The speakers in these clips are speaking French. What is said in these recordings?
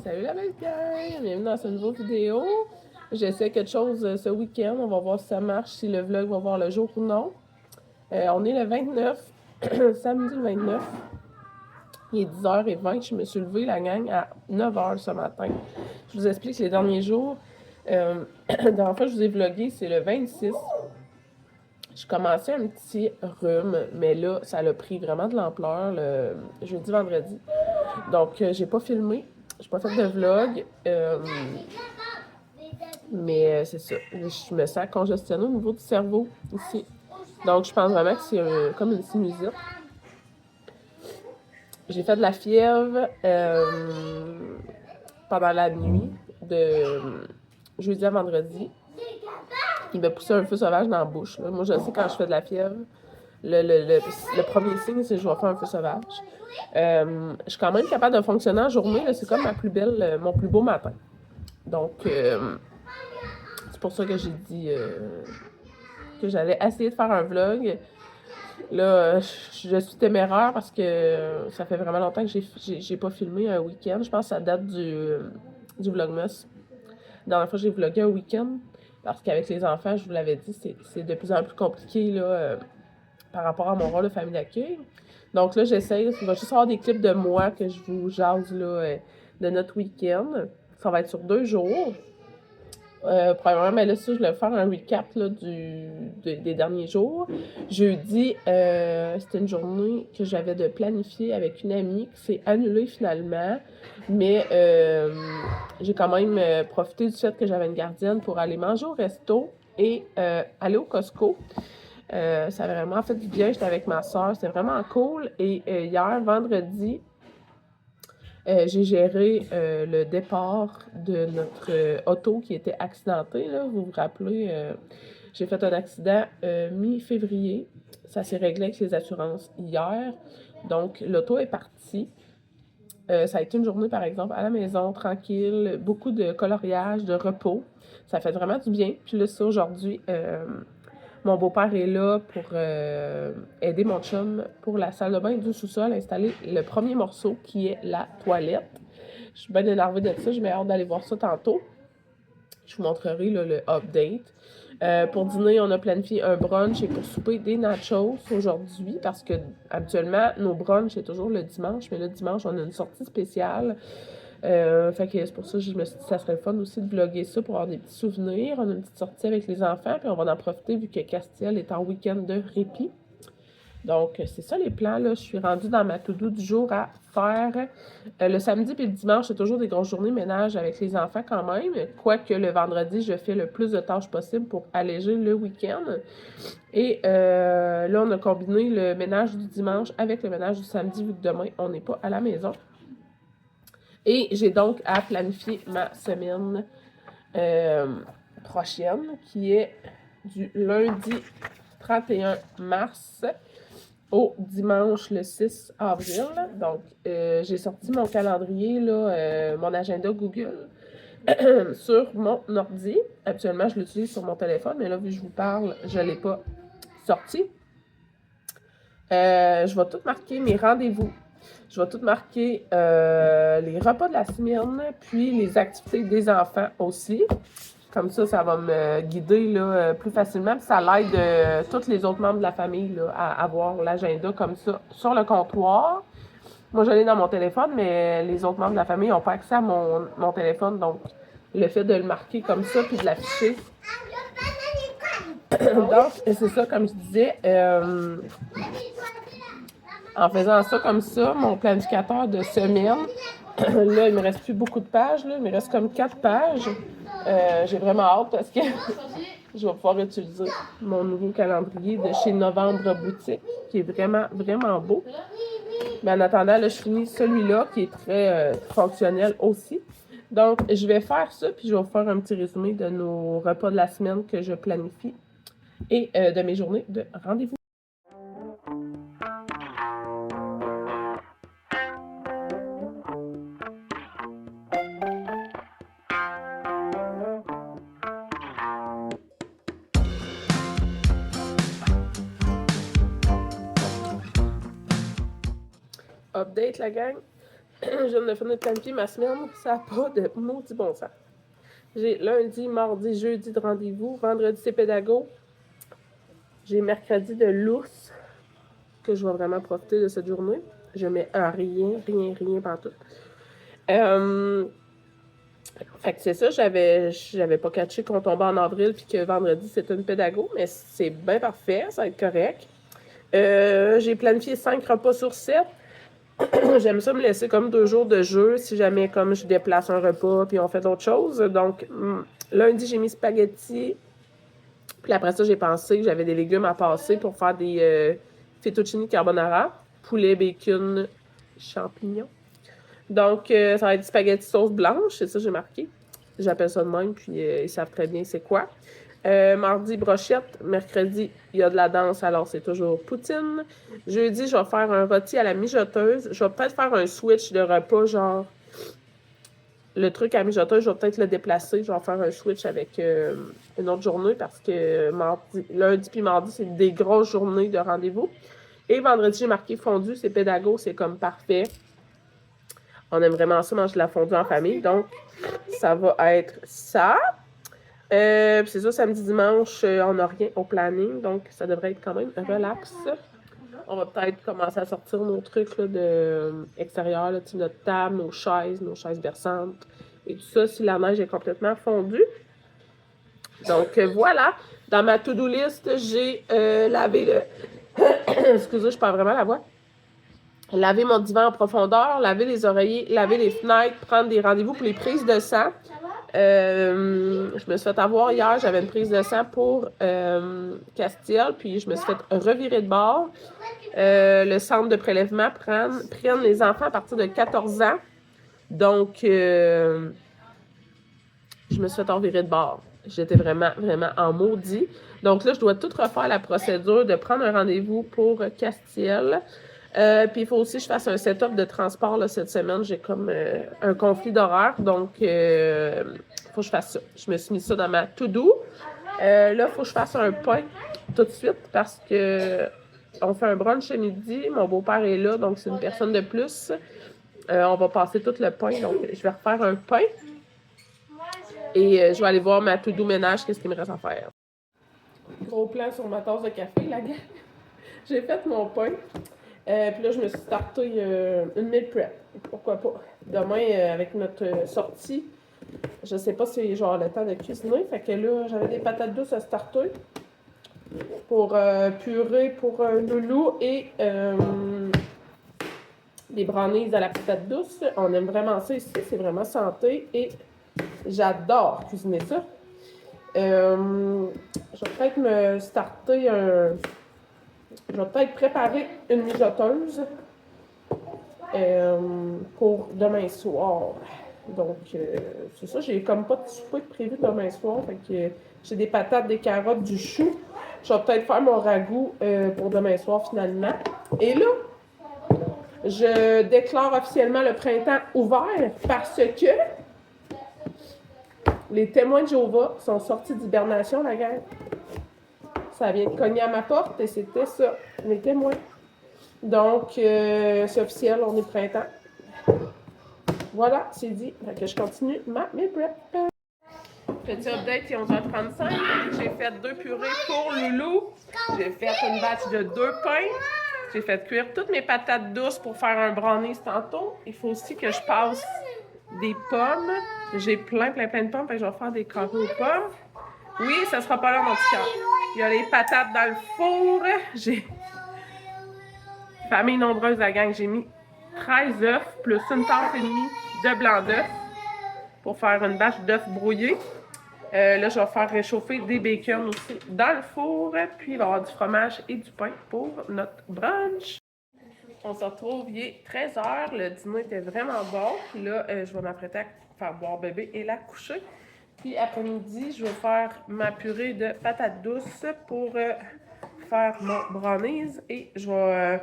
Salut la belle gang! Bienvenue dans cette nouvelle vidéo. J'essaie quelque chose ce week-end. On va voir si ça marche, si le vlog va voir le jour ou non. On est le 29, samedi le 29. Il est 10h20. Je me suis levée, la gang, à 9h ce matin. Je vous explique les derniers jours. La dernière fois que je vous ai vlogué, c'est le 26. Je commençais un petit rhume, mais là, ça a pris vraiment de l'ampleur le jeudi, vendredi. Donc, j'ai pas filmé. J'ai pas fait de vlog. Mais c'est ça. Je me sens congestionnée au niveau du cerveau ici. Donc, je pense vraiment que c'est comme une sinusite. J'ai fait de la fièvre pendant la nuit de jeudi à vendredi. Il m'a poussé un feu sauvage dans la bouche. Là. Moi, je sais quand je fais de la fièvre, le premier signe, c'est que je vais faire un feu sauvage. Je suis quand même capable de fonctionner en journée. C'est comme mon plus beau matin. Donc, c'est pour ça que j'ai dit que j'allais essayer de faire un vlog. Là, je suis téméraire parce que ça fait vraiment longtemps que j'ai pas filmé un week-end. Je pense que ça date du Vlogmas. La dernière fois, j'ai vlogué un week-end parce qu'avec les enfants, je vous l'avais dit, c'est de plus en plus compliqué là, par rapport à mon rôle de famille d'accueil. Donc là, j'essaie. Il va juste avoir des clips de moi que je vous jase là, de notre week-end. Ça va être sur 2 jours. Premièrement, mais là, ça, je vais faire un recap là, des derniers jours. Jeudi, c'était une journée que j'avais de planifier avec une amie qui s'est annulée finalement. Mais j'ai quand même profité du fait que j'avais une gardienne pour aller manger au resto et aller au Costco. Ça a vraiment fait du bien. J'étais avec ma soeur. C'était vraiment cool. Et hier, vendredi, j'ai géré le départ de notre auto qui était accidentée. Là. Vous vous rappelez, j'ai fait un accident mi-février. Ça s'est réglé avec les assurances hier. Donc, l'auto est partie. Ça a été une journée, par exemple, à la maison, tranquille, beaucoup de coloriage, de repos. Ça fait vraiment du bien. Puis là, ça, aujourd'hui, mon beau-père est là pour aider mon chum pour la salle de bain du sous-sol, installer le premier morceau qui est la toilette. Je suis bien énervée de ça, j'ai hâte d'aller voir ça tantôt. Je vous montrerai là, le update. Pour dîner, on a planifié un brunch et pour souper des nachos aujourd'hui parce que habituellement, nos brunchs, c'est toujours le dimanche, mais le dimanche, on a une sortie spéciale. Fait que c'est pour ça que je me suis dit que ça serait fun aussi de vlogger ça pour avoir des petits souvenirs. On a une petite sortie avec les enfants, puis on va en profiter vu que Castiel est en week-end de répit. Donc, c'est ça les plans, là. Je suis rendue dans ma to-do du jour à faire. Le samedi et le dimanche, c'est toujours des grosses journées ménage avec les enfants quand même. Quoique le vendredi, je fais le plus de tâches possible pour alléger le week-end. Et là, on a combiné le ménage du dimanche avec le ménage du samedi, vu que demain, on n'est pas à la maison. Et j'ai donc à planifier ma semaine prochaine, qui est du lundi 31 mars au dimanche le 6 avril. Donc, j'ai sorti mon calendrier, là, mon agenda Google sur mon ordi. Actuellement, je l'utilise sur mon téléphone, mais là, vu que je vous parle, je ne l'ai pas sorti. Je vais tout marquer mes rendez-vous. Je vais tout marquer les repas de la semaine, puis les activités des enfants aussi. Comme ça va me guider là, plus facilement. Puis ça l'aide tous les autres membres de la famille là, à avoir l'agenda comme ça sur le comptoir. Moi, je l'ai dans mon téléphone, mais les autres membres de la famille n'ont pas accès à mon téléphone. Donc, le fait de le marquer comme ça puis de l'afficher. Donc, c'est ça, comme je disais. En faisant ça comme ça, mon planificateur de semaine, là, il me reste plus beaucoup de pages. Là, il me reste comme 4 pages. J'ai vraiment hâte parce que je vais pouvoir utiliser mon nouveau calendrier de chez Novembre Boutique, qui est vraiment, vraiment beau. Mais en attendant, là, je finis celui-là qui est très fonctionnel aussi. Donc, je vais faire ça, puis je vais vous faire un petit résumé de nos repas de la semaine que je planifie et de mes journées de rendez-vous. Update la gang. Je viens de finir de planifier ma semaine. Ça n'a pas de maudit bon sens. J'ai lundi, mardi, jeudi de rendez-vous. Vendredi, c'est pédago. J'ai mercredi de l'ours, que je vais vraiment profiter de cette journée. Je mets rien partout. Fait que c'est ça, j'avais pas catché qu'on tombait en avril puis que vendredi, c'était une pédago, mais c'est bien parfait, ça va être correct. J'ai planifié 5 repas sur 7. J'aime ça me laisser comme 2 jours de jeu si jamais comme je déplace un repas puis on fait d'autres choses. Donc, lundi, j'ai mis spaghetti. Puis après ça, j'ai pensé que j'avais des légumes à passer pour faire des fettuccine carbonara, poulet, bacon, champignons. Donc, ça va être spaghetti sauce blanche, c'est ça que j'ai marqué. J'appelle ça de même, puis ils savent très bien c'est quoi. Mardi, brochette. Mercredi, il y a de la danse, alors c'est toujours poutine. Jeudi, je vais faire un rôti à la mijoteuse. Je vais peut-être faire un switch de repas, genre le truc à mijoteuse, je vais peut-être le déplacer. Je vais faire un switch avec une autre journée parce que lundi puis mardi, c'est des grosses journées de rendez-vous. Et vendredi, j'ai marqué fondu, c'est pédago, c'est comme parfait. On aime vraiment ça, manger de la fondue en famille. Donc, ça va être ça. C'est ça, samedi, dimanche, on n'a rien au planning. Donc, ça devrait être quand même relax. On va peut-être commencer à sortir nos trucs là, de extérieur, là, notre table, nos chaises berçantes et tout ça, si la neige est complètement fondue. Donc, voilà. Dans ma to-do list, j'ai lavé le... Excusez, je perds vraiment la voix. Laver mon divan en profondeur, laver les oreillers, laver les fenêtres, prendre des rendez-vous pour les prises de sang. Je me suis fait avoir hier, j'avais une prise de sang pour Castiel, puis je me suis fait revirer de bord. Le centre de prélèvement prennent les enfants à partir de 14 ans. Donc, je me suis fait revirer de bord. J'étais vraiment en maudit. Donc là, je dois tout refaire la procédure de prendre un rendez-vous pour Castiel. Puis il faut aussi que je fasse un setup de transport là, cette semaine. J'ai comme un conflit d'horaire, donc il faut que je fasse ça. Je me suis mis ça dans ma to-do. Là, il faut que je fasse un pain tout de suite parce que on fait un brunch ce midi. Mon beau-père est là, donc c'est une personne de plus. On va passer tout le pain, donc je vais refaire un pain. Et je vais aller voir ma to-do ménage, qu'est-ce qu'il me reste à faire. Gros plan sur ma tasse de café, la gang. J'ai fait mon pain. Puis là, je me suis starté une meal prep. Pourquoi pas? Demain, avec notre sortie, je sais pas si c'est genre le temps de cuisiner. Fait que là, j'avais des patates douces à starter pour purée pour Loulou et des brownies à la patate douce. On aime vraiment ça ici. C'est vraiment santé et j'adore cuisiner ça. Je vais peut-être me starter Je vais peut-être préparer une mijoteuse pour demain soir. Donc, c'est ça. J'ai comme pas de souper prévu demain soir. Fait que j'ai des patates, des carottes, du chou. Je vais peut-être faire mon ragoût pour demain soir finalement. Et là, je déclare officiellement le printemps ouvert parce que les témoins de Jéhovah sont sortis d'hibernation, la gang. Ça vient de cogner à ma porte et c'était ça, les témoins. Donc, c'est officiel, on est printemps. Voilà, c'est dit. Fait que je continue ma meal prep. Petit update, il est 11h35. J'ai fait 2 purées pour Loulou. J'ai fait une batch de 2 pains. J'ai fait cuire toutes mes patates douces pour faire un brownie tantôt. Il faut aussi que je passe des pommes. J'ai plein de pommes, fait que je vais faire des carrés aux pommes. Oui, ça sera pas là, mon petit cœur. Il y a les patates dans le four. J'ai famille nombreuse, la gang. J'ai mis 13 œufs plus une tasse et demie de blanc d'œuf pour faire une bâche d'œufs brouillés. Là, je vais faire réchauffer des bacon aussi dans le four. Puis, il va y avoir du fromage et du pain pour notre brunch. On se retrouve, il est 13h. Le dîner était vraiment bon. Puis là, je vais m'apprêter à faire boire bébé et la coucher. Puis après-midi, je vais faire ma purée de patates douces pour faire mon brownies. Et je vais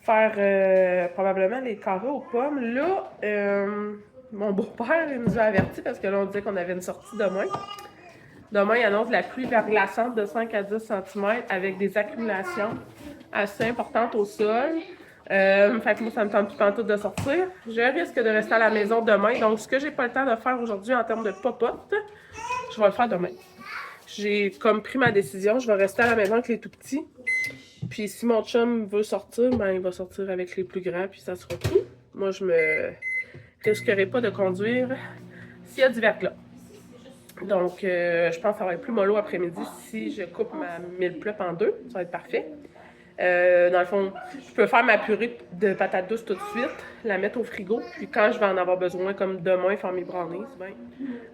faire probablement les carrés aux pommes. Là, mon beau-père il nous a avertis parce que là, on disait qu'on avait une sortie demain. Demain, il annonce la pluie verglaçante de 5 à 10 cm avec des accumulations assez importantes au sol. Fait que moi, ça me tente plus pantoute de sortir. Je risque de rester à la maison demain. Donc, ce que j'ai pas le temps de faire aujourd'hui en termes de popote, je vais le faire demain. J'ai comme pris ma décision. Je vais rester à la maison avec les tout petits. Puis si mon chum veut sortir, ben il va sortir avec les plus grands, puis ça sera tout. Moi, je me risquerai pas de conduire s'il y a du verglas. Donc, je pense que ça va être plus mollo après-midi si je coupe ma mille plop en deux. Ça va être parfait. Dans le fond, je peux faire ma purée de patates douces tout de suite, la mettre au frigo, puis quand je vais en avoir besoin, comme demain, faire mes brownies, ben,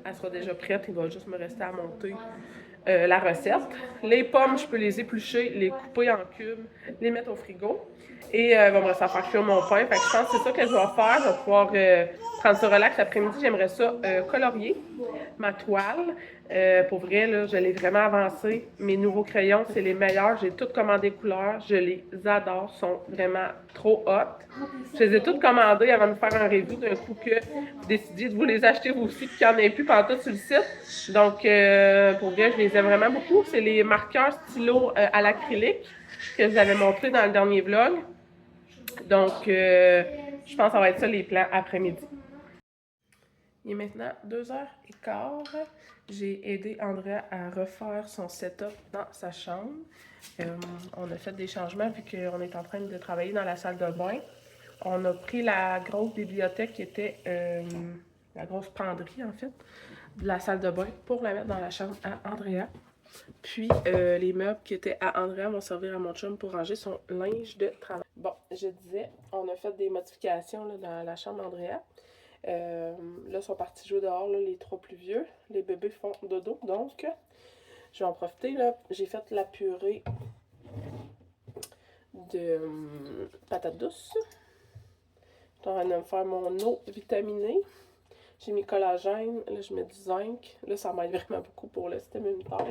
elle sera déjà prête. Il va juste me rester à monter la recette. Les pommes, je peux les éplucher, les couper en cubes, les mettre au frigo. Et va me rester à faire cuire mon pain. Fait que je pense que c'est ça que je vais faire. Je vais pouvoir prendre ce relax l'après-midi. J'aimerais ça colorier ma toile. Pour vrai, là, je l'ai vraiment avancé. Mes nouveaux crayons, c'est les meilleurs. J'ai toutes commandé couleurs. Je les adore. Ils sont vraiment trop hot. Je les ai toutes commandées avant de faire un review d'un coup que vous décidiez de vous les acheter vous aussi, puis qu'il n'y en ait plus pantoute sur le site. Donc, pour vrai, je les aime vraiment beaucoup. C'est les marqueurs stylo à l'acrylique que je vous avais montré dans le dernier vlog. Donc, je pense que ça va être ça les plans après-midi. Il est maintenant 2h15. J'ai aidé Andrea à refaire son setup dans sa chambre. On a fait des changements vu qu'on est en train de travailler dans la salle de bain. On a pris la grosse bibliothèque qui était la grosse penderie en fait, de la salle de bain pour la mettre dans la chambre à Andrea. Puis les meubles qui étaient à Andrea vont servir à mon chum pour ranger son linge de travail. Bon, je disais, on a fait des modifications là, dans la chambre d'Andrea. Là, ils sont partis jouer dehors, là, les trois plus vieux. Les bébés font dodo, donc je vais en profiter. Là. J'ai fait la purée de patates douces. Je suis en train de me faire mon eau vitaminée. J'ai mis collagène, là je mets du zinc. Là, ça m'aide vraiment beaucoup pour le système immunitaire.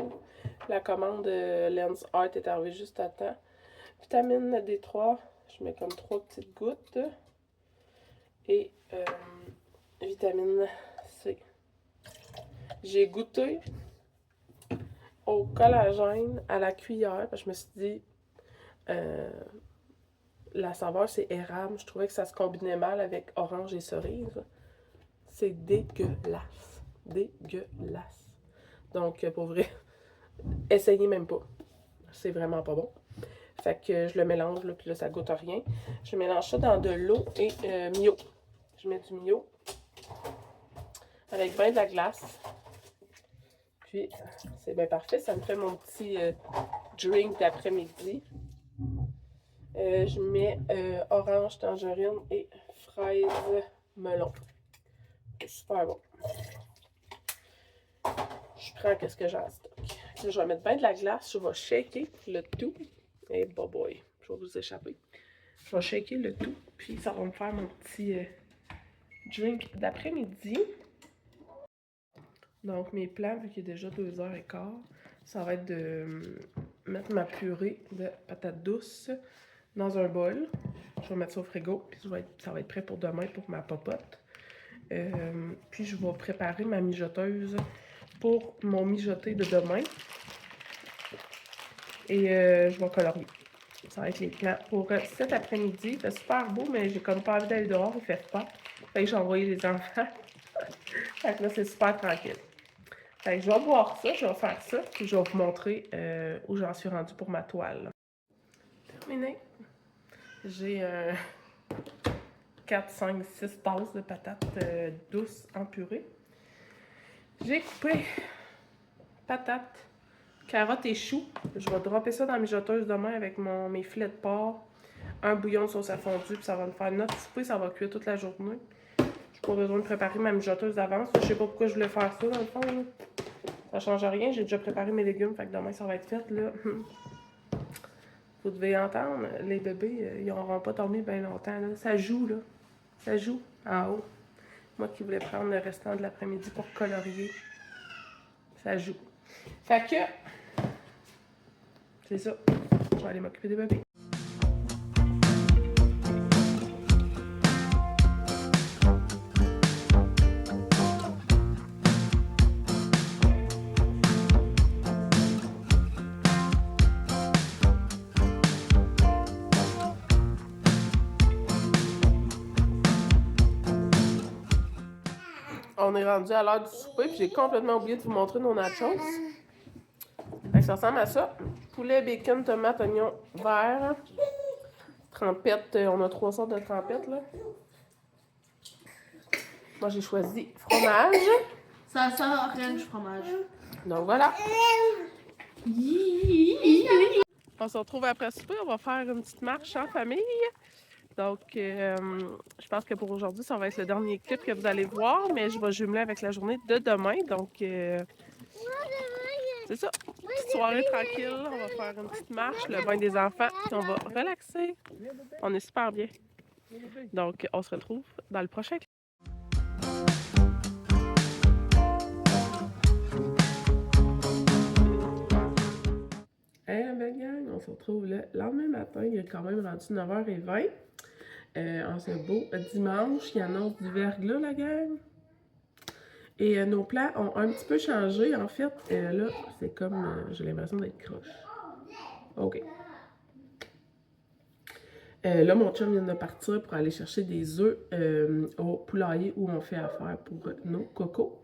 La commande Lens Art est arrivée juste à temps. Vitamine D3, je mets comme 3 petites gouttes. Et vitamine C. J'ai goûté au collagène à la cuillère, parce que je me suis dit, la saveur c'est érable. Je trouvais que ça se combinait mal avec orange et cerise. C'est dégueulasse. Dégueulasse. Donc, pour vrai, essayez même pas. C'est vraiment pas bon. Fait que je le mélange, là, puis là, ça goûte à rien. Je mélange ça dans de l'eau et Mio. Je mets du Mio avec bien de la glace. Puis, c'est bien parfait. Ça me fait mon petit drink d'après-midi. Je mets orange, tangerine et fraise melon. C'est super bon. Je prends qu'est-ce que j'ai en stock. Là, je vais mettre bien de la glace. Je vais shaker le tout. Et boy, je vais vous échapper. Je vais shaker le tout. Puis ça va me faire mon petit drink d'après-midi. Donc mes plans, vu qu'il est déjà 2h15, ça va être de mettre ma purée de patates douces dans un bol. Je vais mettre ça au frigo. Puis ça va être prêt pour demain pour ma popote. Puis je vais préparer ma mijoteuse pour mon mijoté de demain. Et je vais colorier. Ça va être les plans pour cet après-midi. C'est super beau, mais j'ai comme pas envie d'aller dehors, il fait froid. Fait que j'ai envoyé les enfants. Fait que là, c'est super tranquille. Fait que je vais boire ça, je vais faire ça, puis je vais vous montrer où j'en suis rendue pour ma toile. Terminé. J'ai 4, 5, 6 tasses de patates douces en purée. J'ai coupé patates, carottes et choux. Je vais dropper ça dans la mijoteuse demain avec mes filets de porc, un bouillon de sauce à fondue, puis ça va me faire notre souper, ça va cuire toute la journée. J'ai pas besoin de préparer ma mijoteuse d'avance. Je sais pas pourquoi je voulais faire ça dans le fond. Là. Ça change rien, j'ai déjà préparé mes légumes, fait que demain ça va être fait là. Vous devez entendre, les bébés, ils n'auront pas dormi bien longtemps. Là. Ça joue, là. Ça joue en haut. Moi qui voulais prendre le restant de l'après-midi pour colorier. Ça joue. Fait que, c'est ça. Je vais aller m'occuper des bébés. on est rendu à l'heure du souper, puis j'ai complètement oublié de vous montrer nos nachos. Fait que ça ressemble à ça. Poulet, bacon, tomate, oignon vert. Trempette, on a 3 sortes de trempettes, là. Moi, j'ai choisi fromage. Ça sent rien du fromage. Donc, voilà. On se retrouve après souper. On va faire une petite marche en famille. Donc, je pense que pour aujourd'hui, ça va être le dernier clip que vous allez voir, mais je vais jumeler avec la journée de demain. Donc, c'est ça. Petite soirée tranquille. On va faire une petite marche, le bain des enfants, puis on va relaxer. On est super bien. Donc, on se retrouve dans le prochain clip. Hey la belle gang, on se retrouve le lendemain matin, il est quand même rendu 9h20. En ce beau dimanche, il annonce du verglas la gang. Et nos plans ont un petit peu changé. En fait, là, c'est comme, j'ai l'impression d'être croche. OK. Là, mon chum vient de partir pour aller chercher des œufs au poulailler où on fait affaire pour nos cocos.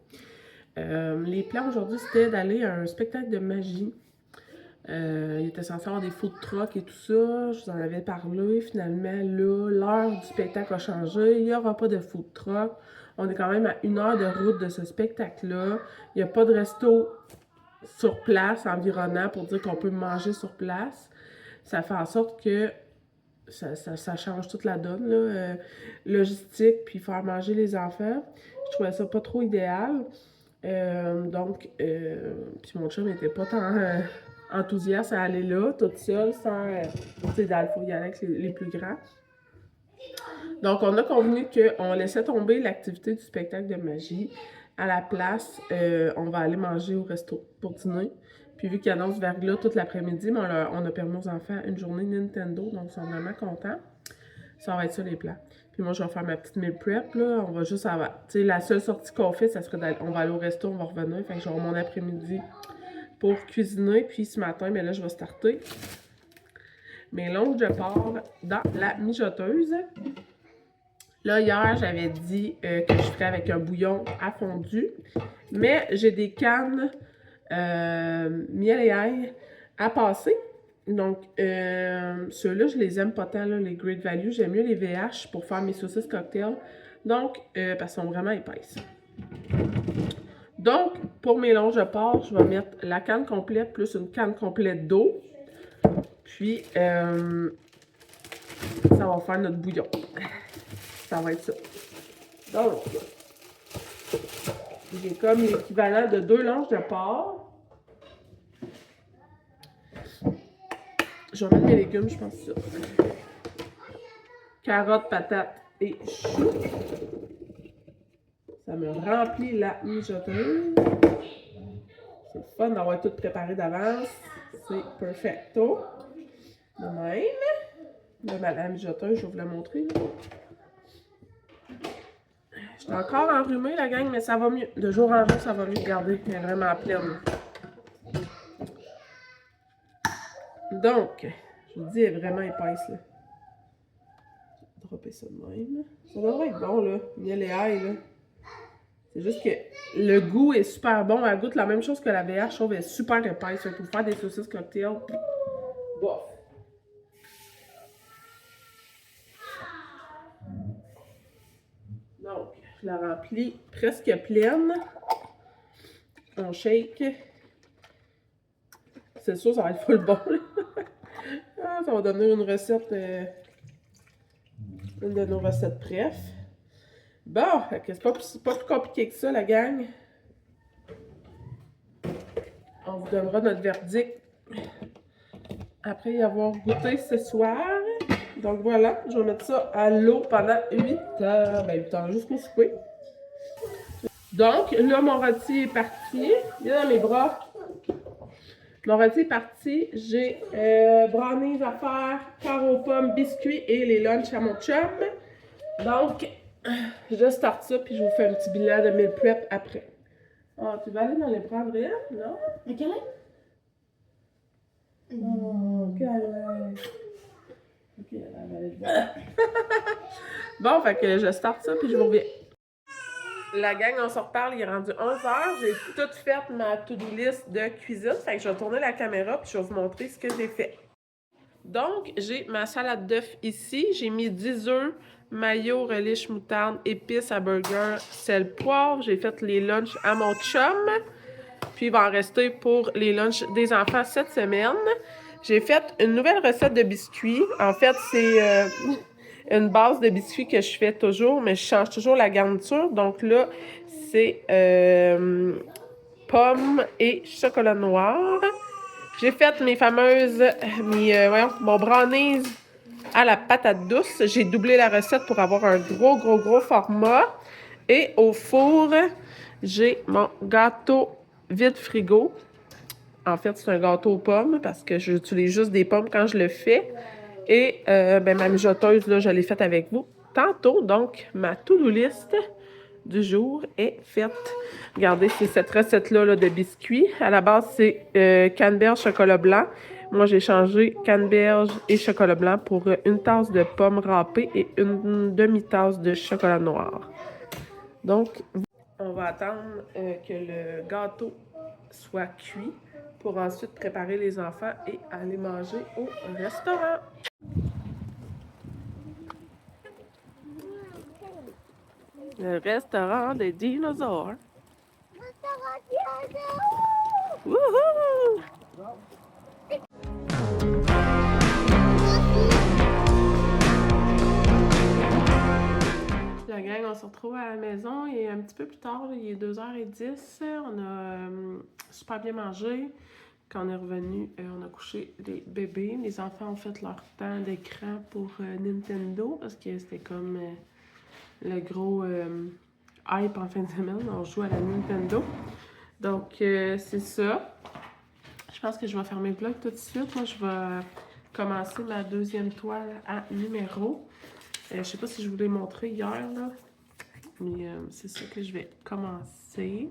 Les plans aujourd'hui, c'était d'aller à un spectacle de magie. Il était censé avoir des food trucks et tout ça. Je vous en avais parlé. Finalement, là, l'heure du spectacle a changé. Il n'y aura pas de food truck. On est quand même à 1 heure de route de ce spectacle-là. Il n'y a pas de resto sur place, environnant, pour dire qu'on peut manger sur place. Ça fait en sorte que ça change toute la donne, là. Logistique, puis faire manger les enfants. Je trouvais ça pas trop idéal. Donc, puis mon chum n'était pas tant enthousiaste à aller là, toute seule, sans, tu sais, il faut y aller avec les plus grands. Donc, on a convenu qu'on laissait tomber l'activité du spectacle de magie. À la place, on va aller manger au resto pour dîner. Puis vu qu'il annonce verglas toute l'après-midi, on a permis aux enfants une journée Nintendo, donc ils sont vraiment contents. Ça va être ça les plans. Puis moi, je vais faire ma petite meal prep, là. On va juste avoir... Tu sais, la seule sortie qu'on fait, ça serait d'aller... On va aller au resto, on va revenir. Fait que j'aurai mon après-midi pour cuisiner. Puis ce matin, bien là, je vais starter mes longes de porc dans la mijoteuse. Là, hier, j'avais dit que je ferais avec un bouillon à fondu. Mais j'ai des cannes miel et ail à passer. Donc, ceux-là, je les aime pas tant, là, les Great Value. J'aime mieux les VH pour faire mes saucisses cocktail. Donc, parce qu'elles sont vraiment épaisses. Donc, pour mes longes de porc, je vais mettre la canne complète plus une canne complète d'eau. Puis, ça va faire notre bouillon. Ça va être ça. Donc, j'ai comme l'équivalent de 2 longes de porc. Je vais mettre mes légumes, je pense ça. Carottes, patates et choux. Ça me remplit la mijoteuse. C'est le fun d'avoir tout préparé d'avance. C'est perfecto. De même. Là, la mijoteuse, je vais vous la montrer. Là. J'étais encore enrhumée, la gang, mais ça va mieux. De jour en jour, ça va mieux. Regardez, elle est vraiment pleine. Donc, je vous dis, elle est vraiment épaisse, là. Je vais dropper ça de même. Ça devrait être bon, là. Miel et ail, là. C'est juste que le goût est super bon. Elle goûte la même chose que la VH. Je trouve qu'elle est super épaisse. Pour faire des saucisses cocktail. Bof. Donc, je la remplis presque pleine. On shake. C'est sûr, ça va être full bon. Ah, ça va donner une recette. Une de nos recettes préf. Bon, c'est pas plus compliqué que ça, la gang. On vous donnera notre verdict après y avoir goûté ce soir. Donc voilà, je vais mettre ça à l'eau pendant 8 heures. Ben 8 heures jusqu'au souper. Donc là, mon rôti est parti. Il est dans mes bras. Mon rôti est parti. J'ai brownies à faire, carreaux aux pommes, biscuits et les lunchs à mon chum. Donc, je starte ça puis je vous fais un petit bilan de meal prep après. Oh, tu vas aller dans les bras, Andrea? Non? Ok, là? Oh, ok, ok, elle va aller le voir. Bon, fait que je starte ça puis je vous reviens. La gang, on se reparle, il est rendu 11h. J'ai tout fait ma to-do list de cuisine. Fait que je vais tourner la caméra puis je vais vous montrer ce que j'ai fait. Donc, j'ai ma salade d'œufs ici. J'ai mis 10 œufs, mayo, relish, moutarde, épices à burger, sel, poivre. J'ai fait les lunchs à mon chum. Puis, il va en rester pour les lunchs des enfants cette semaine. J'ai fait une nouvelle recette de biscuits. En fait, c'est une base de biscuits que je fais toujours, mais je change toujours la garniture. Donc là, c'est pommes et chocolat noir. J'ai fait mes fameuses, mon brownies à la patate douce. J'ai doublé la recette pour avoir un gros format. Et au four, j'ai mon gâteau vide frigo. En fait, c'est un gâteau aux pommes parce que j'utilise juste des pommes quand je le fais. Et ma mijoteuse, là, je l'ai faite avec vous tantôt. Donc, ma to-do list du jour est faite. Regardez, c'est cette recette-là là, de biscuits. À la base, c'est canneberge, chocolat blanc. Moi, j'ai changé canneberge et chocolat blanc pour une tasse de pommes râpées et une demi-tasse de chocolat noir. Donc, on va attendre que le gâteau soit cuit pour ensuite préparer les enfants et aller manger au restaurant. Le restaurant des dinosaures. Wouhou! La gang, on se retrouve à la maison et un petit peu plus tard, il est 2h10. On a super bien mangé. Quand on est revenu, on a couché les bébés. Les enfants ont fait leur temps d'écran pour Nintendo parce que c'était comme le gros hype en fin de semaine. On joue à la Nintendo. Donc, c'est ça. Je pense que je vais fermer le vlog tout de suite. Moi, je vais commencer ma deuxième toile à numéro. Je sais pas si je vous l'ai montré hier, là. Mais c'est ça que je vais commencer.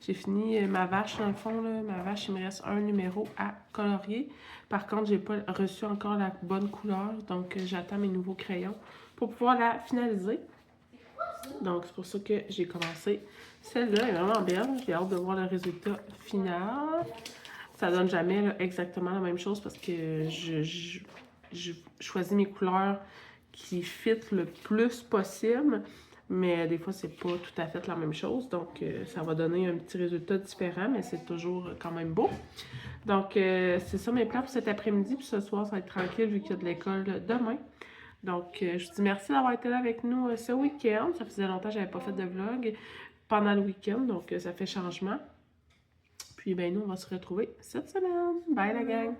J'ai fini ma vache, dans le fond, là. Ma vache, il me reste un numéro à colorier. Par contre, j'ai pas reçu encore la bonne couleur. Donc, j'attends mes nouveaux crayons pour pouvoir la finaliser. Donc, c'est pour ça que j'ai commencé. Celle-là est vraiment belle. J'ai hâte de voir le résultat final. Ça donne jamais là, exactement la même chose parce que je choisis mes couleurs qui fit le plus possible. Mais des fois, c'est pas tout à fait la même chose. Donc, ça va donner un petit résultat différent, mais c'est toujours quand même beau. Donc, c'est ça mes plans pour cet après-midi. Puis ce soir, ça va être tranquille vu qu'il y a de l'école demain. Donc, je vous dis merci d'avoir été là avec nous ce week-end. Ça faisait longtemps que j'avais pas fait de vlog pendant le week-end. Donc, ça fait changement. Puis, ben nous, on va se retrouver cette semaine. Bye la gang!